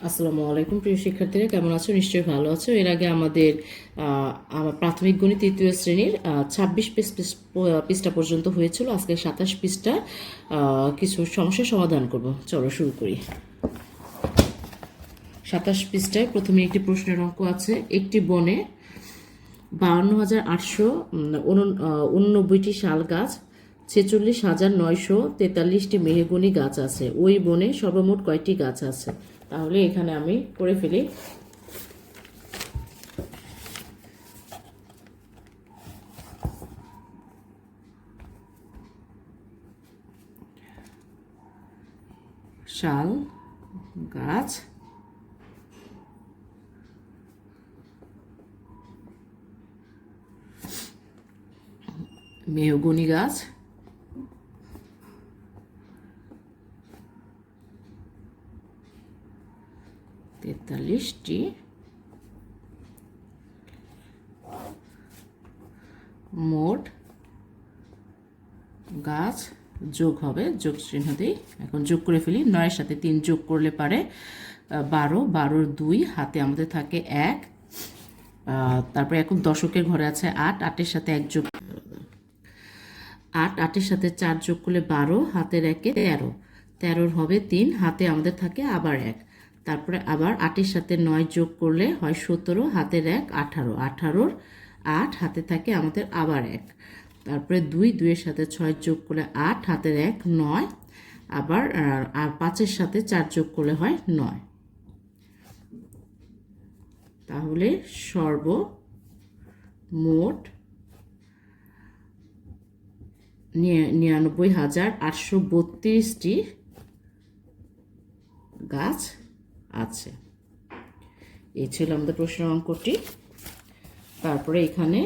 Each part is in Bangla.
আসসালামু আলাইকুম প্রিয় শিক্ষার্থীরা, কেমন আছো? নিশ্চয়ই ভালো আছো। এর আগে আমাদের আমার প্রাথমিক গণিত তৃতীয় শ্রেণীর 26 পৃষ্ঠা পর্যন্ত হয়েছিল। আজকে 27 পৃষ্ঠা কিছু সমস্যার সমাধান করব। চলো শুরু করি। 27 পৃষ্ঠায় প্রথমে একটি প্রশ্নের অঙ্ক আছে। একটি বনে 52,889টি শাল গাছ, 46,943টি মেহগনি গাছ আছে। ওই বনে সর্বমোট কয়টি গাছ আছে? তাহলে এখানে আমি করে ফেলি। শাল গাছ, মেহগনি গাছ, তেতাল্লিশটি, মোট গাছ যোগ হবে, যোগ চিহ্ন দিই। এখন যোগ করে ফেলি। 9-এর সাথে 3 যোগ করলে পারে 12, 12-র 2 হাতে আমাদের থাকে 1। তারপরে এখন দশকের ঘরে আছে 8, 8-এর সাথে 1 যোগ 8, 8-এর সাথে 4 যোগ করলে 12, হাতের 1-এ 13, 13-র হবে 3, হাতে আমাদের থাকে আবার 1। তারপরে আবার 8-এর সাথে 9 যোগ করলে হয় 17, হাতের 1, 18, 18-র 8, হাতে থাকে আমাদের আবার 1। তারপরে 2, 2-এর সাথে 6 যোগ করলে 8, হাতের 1, 9, আবার আর 5-এর সাথে 4 যোগ করলে হয় 9। তাহলে সর্বমোট 99,832টি গাছ আছে। এই ছিল আমাদের প্রশ্নের অঙ্কটি। তারপরে এখানে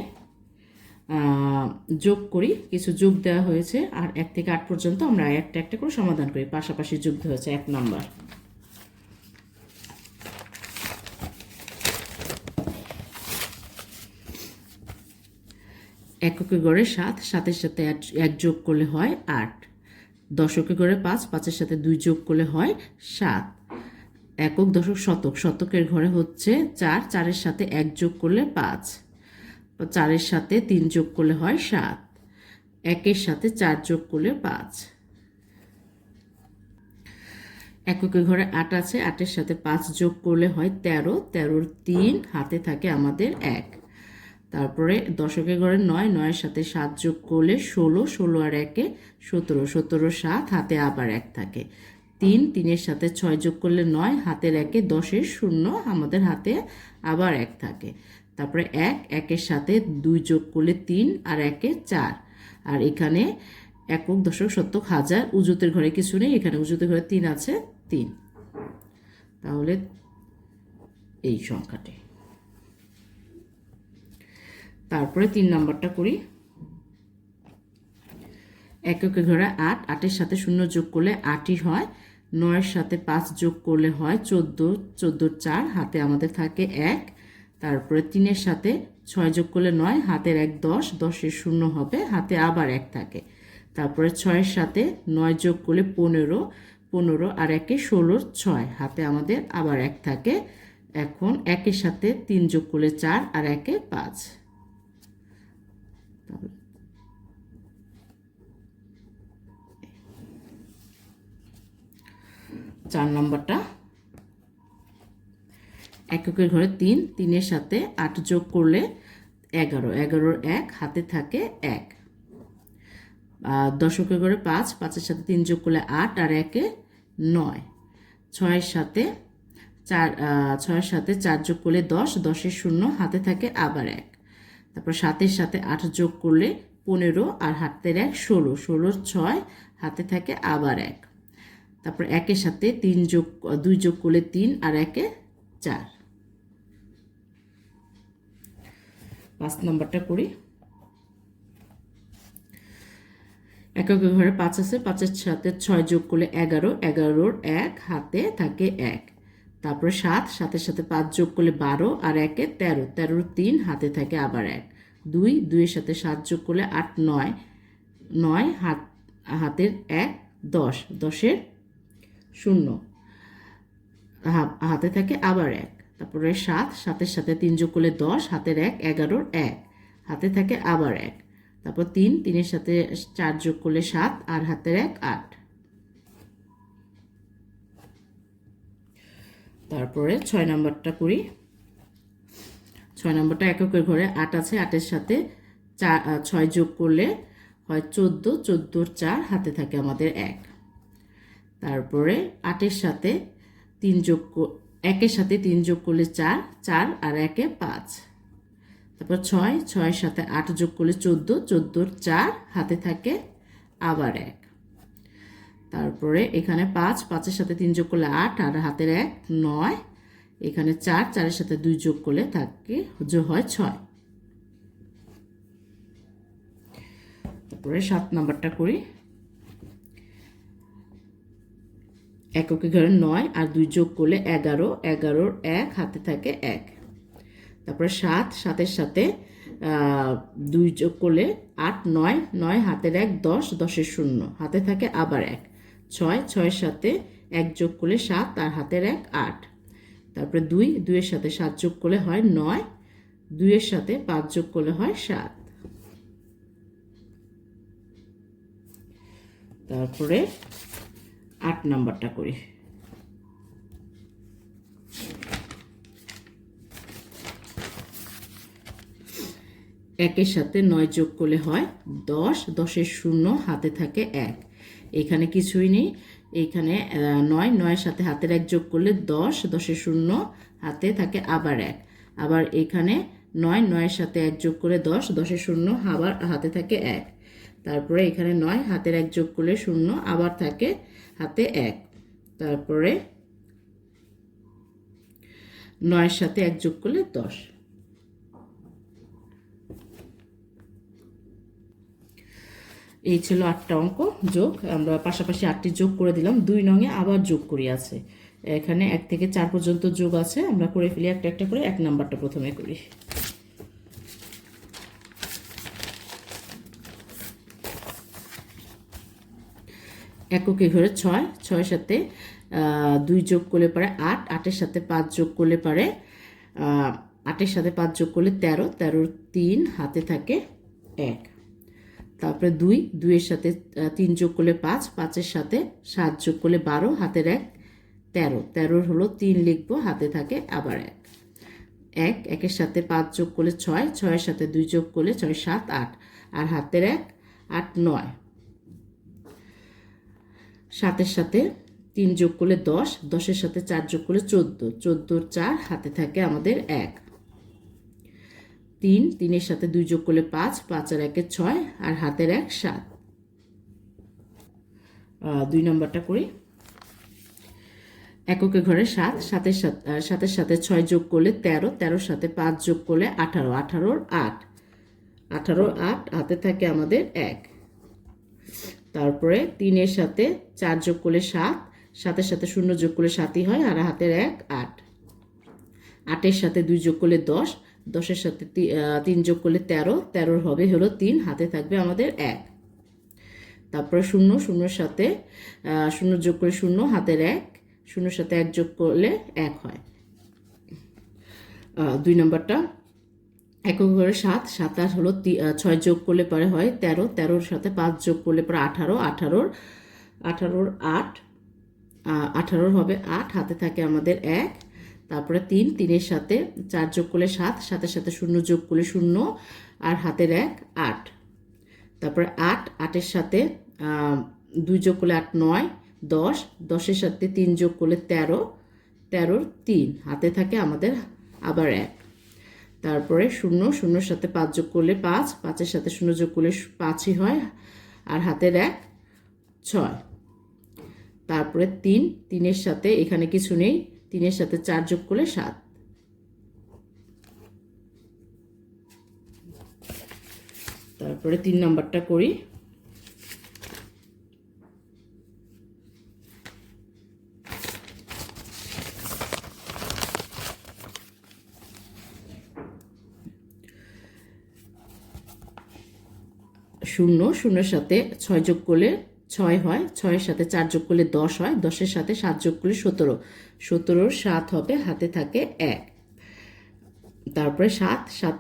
যোগ করি, কিছু যোগ দেওয়া হয়েছে, আর 1 থেকে 8 পর্যন্ত আমরা একটা একটা করে সমাধান করি। পাশাপাশি যোগ দেওয়া হয়েছে। 1 নাম্বার, এককে গড়ে 7, 7-এর সাথে 1 যোগ করলে হয় 8। দশকে গড়ে 5, 5-এর সাথে 2 যোগ করলে হয় 7। একক, দশক, শতক, শতকের ঘরে হচ্ছে 4, 4-এর সাথে 1 যোগ করলে 5, 4-এর সাথে 3 যোগ করলে হয় 7, 1-এর সাথে 4 যোগ করলে 5। এককের ঘরে 8 আছে, 8-এর সাথে 5 যোগ করলে হয় 13, 13-র 3, হাতে থাকে আমাদের 1। তারপরে দশকের ঘরে 9, 9-এর সাথে 7 যোগ করলে 16, 16 আর 1-এ 17, 17-র 7, হাতে আবার 1 থাকে। 3, 3-এর সাথে 6 যোগ করলে 9, হাতের 1-এ 10-এর 0, আমাদের হাতে আবার 1 থাকে। তারপরে 1, 1-এর সাথে 2 যোগ করলে 3 আর 1-এ 4। আর এখানে একক, দশক, শতক, হাজার, উজুতের ঘরে কিছু নেই, এখানে উজুতের ঘরে 3 আছে, 3। তাহলে এই সংখ্যাটি। তারপরে 3 নাম্বারটা করি। এককের ঘরে 8, 8-এর সাথে 0 যোগ করলে 8ই হয়। 9-এর সাথে 5 যোগ করলে হয় 14, 14-র 4, হাতে আমাদের থাকে 1। তারপরে 3-এর সাথে 6 যোগ করলে 9, হাতের 1, 10, 10-এর 0 হবে, হাতে আবার 1 থাকে। তারপরে 6-এর সাথে 9 যোগ করলে 15, 15 আর 1-এ 16-র 6, হাতে আমাদের আবার 1 থাকে। এখন 1-এর সাথে 3 যোগ করলে 4 আর 1-এ 5। 4 নম্বরটা, এককের ঘরে 3, 3-এর সাথে 8 যোগ করলে 11, 11-র 1, হাতে থাকে 1। দশকের ঘরে 5, 5-এর সাথে 3 যোগ করলে 8 আর 1-এ 9। 6-এর সাথে 4 যোগ করলে 10, 10-এর 0, হাতে থাকে আবার 1। তারপর 7-এর সাথে 8 যোগ করলে 15 আর হাতের 1, 16, 16-র 6, হাতে থাকে আবার 1। তারপর 1-এর সাথে 2 যোগ করলে 3 আর 1-এ 4। 5 নম্বরটা করি। এককের ঘরে 5 আছে, 5-এর সাথে 6 যোগ করলে 11, 11-র 1, হাতে থাকে 1। তারপরে 7, 7-এর সাথে 5 যোগ করলে 12 আর 1-এ 13, 13-র 3, হাতে থাকে আবার 1। 2, 2-এর সাথে 7 যোগ করলে 8, 9, 9, হাতের 1, 10, 10-এর 0। হাতে থাকে আবার 1। তারপরে 7, 7-এর সাথে 3 যোগ করলে 10, হাতের 1, 11-র 1, হাতে থাকে আবার 1। তারপর 3, 3-এর সাথে 4 যোগ করলে 7, আর হাতের 1, 8। তারপরে 6 নাম্বারটা করি। 6 নাম্বারটা এককের ঘরে 8 আছে, 8-এর সাথে 6 যোগ করলে হয় 14, 14-র 4, হাতে থাকে আমাদের 1। তারপরে 8-এর সাথে 1-এর সাথে 3 যোগ করলে 4, 4 আর 1-এ 5। তারপর 6, 6-এর সাথে 8 যোগ করলে 14, 14-র 4, হাতে থাকে আবার 1। তারপরে এখানে 5, 5-এর সাথে 3 যোগ করলে 8, আর হাতের 1, 9। এখানে 4, 4-এর সাথে 2 যোগ করলে থাকে হয় 6। তারপরে 7 নাম্বারটা করি। এককে ঘরে 9 আর 2 যোগ করলে 11, 11-র 1, হাতে থাকে 1। তারপরে 7, 7-এর সাথে 2 যোগ করলে 8, 9, 9, হাতের 1, 10, 10-এর 0, হাতে থাকে আবার 1। 6, 6-এর সাথে 1 যোগ করলে 7, আর হাতের 1, 8। তারপরে 2, 2-এর সাথে 7 যোগ করলে হয় 9, 2-এর সাথে 5 যোগ করলে হয় 7। তারপরে 8 নাম্বারটা করি। একের সাথে 9 যোগ করলে হয় 10, 10-এর 0, হাতে থাকে 1। এখানে কিছুই নেই। এইখানে 9, 9-এর সাথে হাতের 1 যোগ করলে 10, 10-এর 0, হাতে থাকে আবার 1। আবার এখানে 9, 9-এর সাথে 1 যোগ করে 10, 10-এর 0, আবার হাতে থাকে 1। তারপরে এখানে 9, হাতের 1 যোগ করলে 0, আবার থাকে হাতে 1। তারপরে 9-এর সাথে 1 যোগ করলে 10। এই ছিল 8টা অঙ্ক যোগ। আমরা পাশাপাশি 8টি যোগ করে দিলাম। 2 নঙে আবার যোগ করি আছে। এখানে 1 থেকে 4 পর্যন্ত যোগ আছে। আমরা করে ফেলি একটা একটা করে। 1 নাম্বারটা প্রথমে করি। এককে ঘরে 6, 6-এর সাথে 2 যোগ করলে পারে 8, 8-এর সাথে 5 যোগ করলে পারে 8-এর সাথে 5 যোগ করলে 13, 13-র 3, হাতে থাকে 1। তারপরে 2, 2-এর সাথে 3 যোগ করলে 5, 5-এর সাথে 7 যোগ করলে 12, হাতের 1, 13, 13-র হলো 3 লিখবো, হাতে থাকে আবার 1। 1, 1-এর সাথে 5 যোগ করলে 6, 6-এর সাথে 2 যোগ করলে 6, 7, 8, আর হাতের 1, 8, 9। 7-এর সাথে 3 যোগ করলে 10, 10-এর সাথে 4 যোগ করলে 14, 14-র 4, হাতে থাকে আমাদের 1। 3, 3-এর সাথে 2 যোগ করলে 5, 5 আর 1-এ 6, আর হাতের 1, 7। 2 নাম্বারটা করি। এককে ঘরে 7, 7-এর সাথে 6 যোগ করলে 13, 13-র সাথে 5 যোগ করলে 18, 18-র 8, 18-র 8, হাতে থাকে আমাদের 1। তারপরে 3-এর সাথে 4 যোগ করলে 7, 7-এর সাথে 0 যোগ করলে 7ই হয়, আর হাতের 1, 8। 8-এর সাথে 2 যোগ করলে 10, 10-এর সাথে 3 যোগ করলে 13, 13-র হবে হলো 3, হাতে থাকবে আমাদের 1। তারপরে 0, 0-এর সাথে 0 যোগ করে 0, হাতের 1, 0-এর সাথে 1 যোগ করলে 1 হয়। 2 নম্বরটা একক ঘরে 7, 7 আর হলো 6 যোগ করলে পরে হয় 13, 13-র সাথে 5 যোগ করলে পরে 18, 18-র 8, 18-র হবে 8, হাতে থাকে আমাদের 1। তারপরে 3, 3-এর সাথে 4 যোগ করলে 7, 7-এর সাথে 0 যোগ করলে 0, আর হাতের 1, 8। তারপরে 8, 8-এর সাথে 2 যোগ করলে 8, 9, 10, 10-এর সাথে 3 যোগ করলে 13, 13-র 3, হাতে থাকে আমাদের আবার 1। তারপরে 0, 0-এর সাথে 5 যোগ করলে 5, 5-এর সাথে 0 যোগ করলে 5ই হয়, আর হাতের 1, 6। তারপরে 3, 3-এর সাথে এখানে কিছু নেই, 3-এর সাথে 4 যোগ করলে 7। তারপরে 3 নাম্বারটা করি। শূন্য, 0-এর সাথে 6 যোগ করলে 6 হয়, 6-এর সাথে 4 যোগ করলে 10 হয়, 10-এর সাথে 7 যোগ করলে 17, 17-র 7 হবে, হাতে থাকে 1। তারপরে 7, 7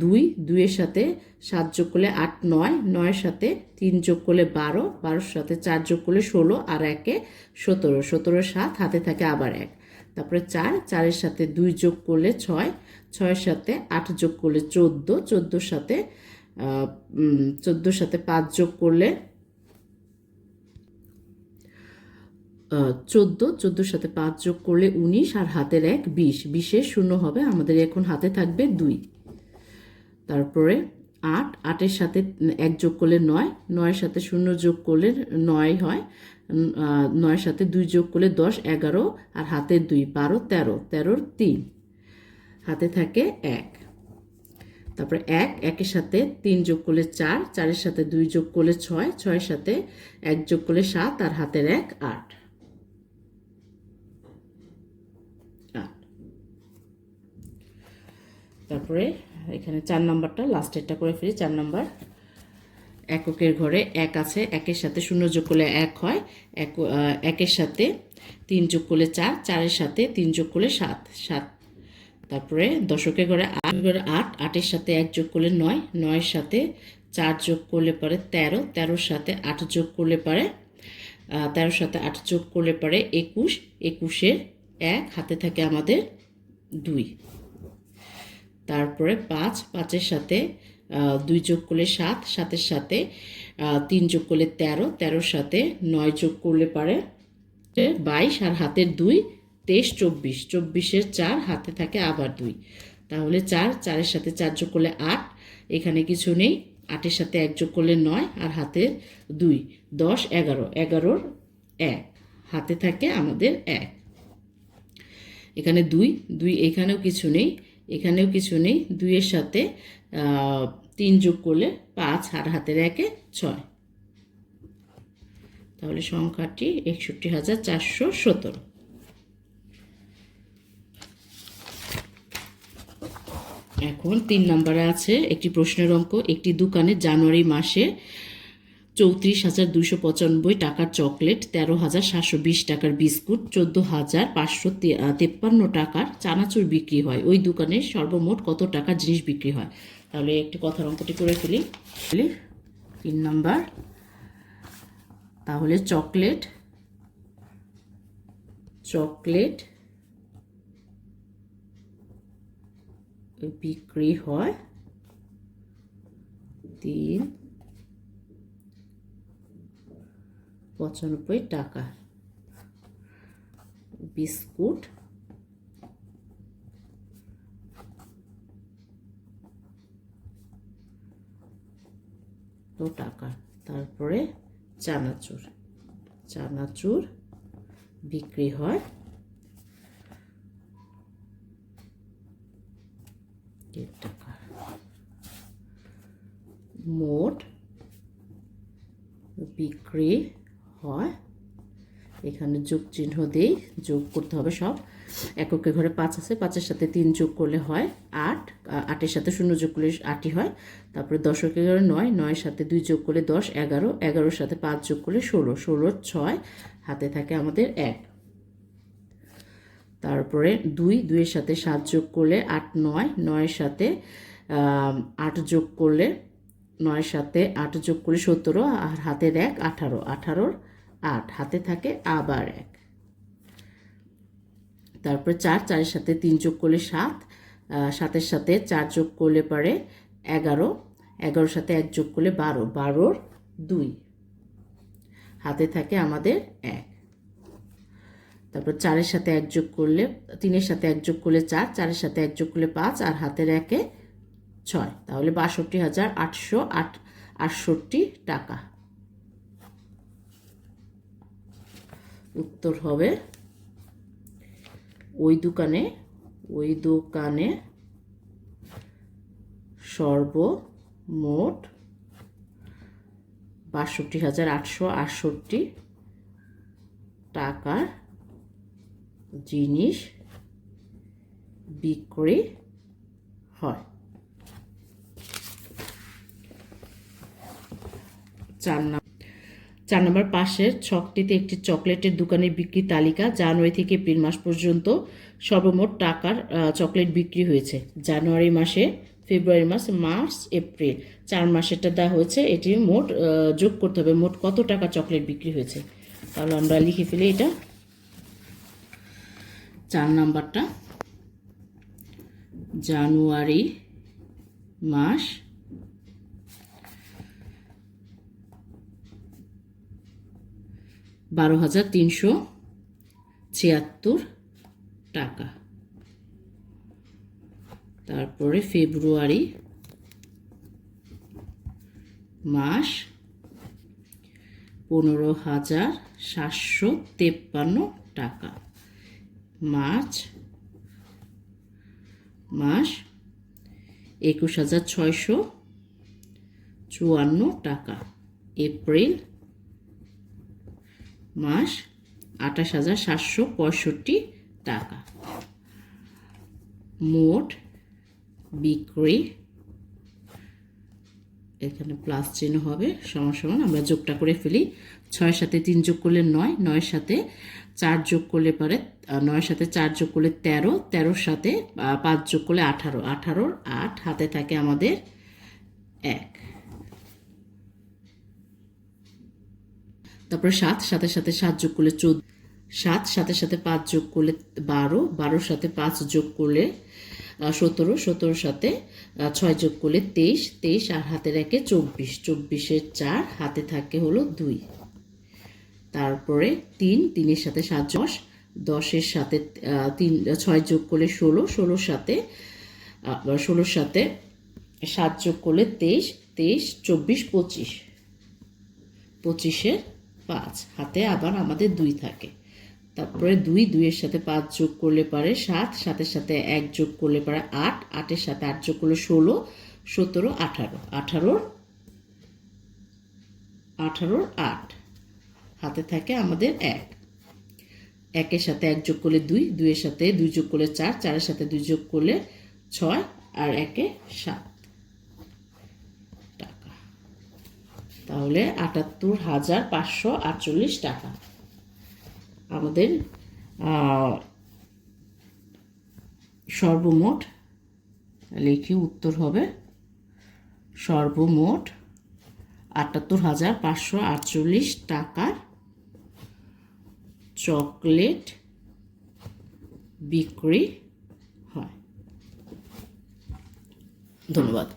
2, 2-এর সাথে 7 যোগ করলে 8, 9, 9-এর সাথে 3 যোগ করলে 12, 12-এর সাথে 4 যোগ করলে 16, আর 1-এ 17, 17-এর 7, হাতে থাকে আবার 1। তারপরে 4, 4-এর সাথে 2 যোগ করলে 6, 6-এর সাথে 8 যোগ করলে 14, 14-এর সাথে 14-এর সাথে 5 যোগ করলে 14, 14-এর সাথে 5 যোগ করলে 19, আর হাতের 1, 20, 20-এর 0 হবে, আমাদের এখন হাতে থাকবে 2। তারপরে 8, 8-এর সাথে 1 যোগ করলে 9, 9-এর সাথে 0 যোগ করলে 9 হয়, 9-এর সাথে 2 যোগ করলে 10, 11, আর হাতের 2, 12, 13, 13-র 3, হাতে থাকে 1। তারপরে 1, 1-এর সাথে 3 যোগ করলে 4, 4-এর সাথে 2 যোগ করলে 6, 6-এর সাথে 1 যোগ করলে 7, আর হাতের 1, 8। তারপরে এখানে 4 নাম্বারটা লাস্টেরটা করে ফেলি। 4 নাম্বার, এককের ঘরে 1 আছে, 1-এর সাথে 0 যোগ করলে 1 হয়, 1-এর সাথে 3 যোগ করলে 4, 4-এর সাথে 3 যোগ করলে 7, 7। তারপরে দশকের ঘরে 8, 8-এর সাথে 1 যোগ করলে 9, 9-এর সাথে 4 যোগ করলে পারে 13, 13-এর সাথে 8 যোগ করলে পারে 13-এর সাথে 8 যোগ করলে পারে 21, 21-এর 1, হাতে থাকে আমাদের 2। তারপরে 5, 5-এর সাথে 2 যোগ করলে 7, 7-এর সাথে 3 যোগ করলে 13, 13-এর সাথে 9 যোগ করলে পারে 22, আর হাতের 2, 23, 24, 24-এর 4, হাতে থাকে আবার 2। তাহলে 4, 4-এর সাথে 4 যোগ করলে 8, এখানে কিছু নেই, 8-এর সাথে 1 যোগ করলে 9, আর হাতের 2, 10, 11, 11-র 1, হাতে থাকে আমাদের 1। এখানে 2, 2, এখানেও কিছু নেই, এখানেও কিছু নেই, 2-এর সাথে 3 যোগ করলে 5, আর হাতের 1-এ 6। তাহলে সংখ্যাটি 61,417। এখন 3 নম্বরে আছে একটি প্রশ্নের অঙ্ক। একটি দোকানে জানুয়ারি মাসে 34,295 টাকার চকলেট, 13,720 টাকার বিস্কুট, 14,553 টাকার চানাচুর বিক্রি হয়। ওই দোকানে সর্বমোট কত টাকার জিনিস বিক্রি হয়? তাহলে একটি কথার অঙ্কটি করে ফেলি। 3 নম্বর, তাহলে চকলেট বিক্রি হয় 395 টাকা, বিস্কুট তো টাকা। তারপরে চানাচুর বিক্রি হয় টাকা। মোট বিক্রি হয়, এখানে যোগ চিহ্ন দিই, যোগ করতে হবে সব। এককের ঘরে 5 আছে, 5-এর সাথে 3 যোগ করলে হয় 8, 8-এর সাথে 0 যোগ করলে 8ই হয়। তারপরে দশকের ঘরে 9, 9-এর সাথে 2 যোগ করলে 10, 11, 11-এর সাথে 5 যোগ করলে 16, 16-র 6, হাতে থাকে আমাদের 1। তারপরে 2, 2-এর সাথে 7 যোগ করলে 8, 9, 9-এর সাথে 8 যোগ করলে 9-এর সাথে 8 যোগ করলে 17, আর হাতের 1, 18, 18-র 8, হাতে থাকে আবার 1। তারপরে 4, 4-এর সাথে 3 যোগ করলে 7, 7-এর সাথে 4 যোগ করলে পারে 11, 11-এর সাথে 1 যোগ করলে 12, 12-র 2, হাতে থাকে আমাদের 1। তারপর 4-এর সাথে 1 যোগ করলে, 3-এর সাথে 1 যোগ করলে 4, 4-এর সাথে 1 যোগ করলে 5, আর হাতের 1-এ 6, তাহলে 62,868 টাকা। উত্তর হবে ওই দোকানে সর্বমোট 62,868 টাকার জিনিস বিক্রি হয়। 4 4 নম্বর পাশের ছকটিতে একটি চকলেটের দোকানের বিক্রি তালিকা। জানুয়ারি থেকে এপ্রিল মাস পর্যন্ত সর্বমোট টাকার চকলেট বিক্রি হয়েছে। জানুয়ারি মাসে, ফেব্রুয়ারি মাস, মার্চ, এপ্রিল 4 মাসেরটা দেওয়া হয়েছে। এটি মোট যোগ করতে হবে মোট কত টাকা চকলেট বিক্রি হয়েছে। তাহলে আমরা লিখে ফেলি এটা। 4 নাম্বারটা জানুয়ারি মাস $12,376 টাকা। তারপরে ফেব্রুয়ারি মাস 15,753 টাকা। মার্চ মাস 21,654 টাকা। এপ্রিল মাস 28,765 টাকা। মোট বিক্রি, এখানে প্লাস চিহ্ন হবে, সমান সমান আমরা যোগটা করে ফেলি। 6 সাথে 3 যোগ করলে 9, 9 সাথে 4 যোগ করলে পারে 9 সাথে 4 যোগ করলে 13, 13 সাথে 5 যোগ করলে 18, 18 8 হাতে থাকে আমাদের 1। তারপরে 7 সাথে সাথে 7 যোগ করলে 14, 7 সাথে সাথে 5 যোগ করলে 12, 12 সাথে 5 যোগ করলে 17, 17 সাথে 6 যোগ করলে 23, 23 আর হাতে রাখে 24, 24-এর 4 হাতে থাকে হলো 2। তারপরে 3, 3-এর সাথে 7, 10, 10-এর সাথে 6 যোগ করলে 16, 16 সাথে 7 যোগ করলে 23, 23, 24, 25, 25-এর 5 হাতে আবার আমাদের 2 থাকে। তারপরে 2, 2-এর সাথে 5 যোগ করলে পারে 7, 7-এর সাথে 1 যোগ করলে পারে 8, 8-এর সাথে 8 যোগ করলে 16, 17, 18, 18 8 হাতে থাকে আমাদের 1। 1-এর সাথে 1 যোগ করলে 2, 2-এর সাথে 2 যোগ করলে 4, 4-এর সাথে 2 যোগ করলে 6 আর 1-এ 7 টাকা। তাহলে 78,548 টাকা আমাদের সর্বমোট। লিখি উত্তর হবে সর্বমোট 78,548 টাকার চকলেট বিক্রি হয়। ধন্যবাদ।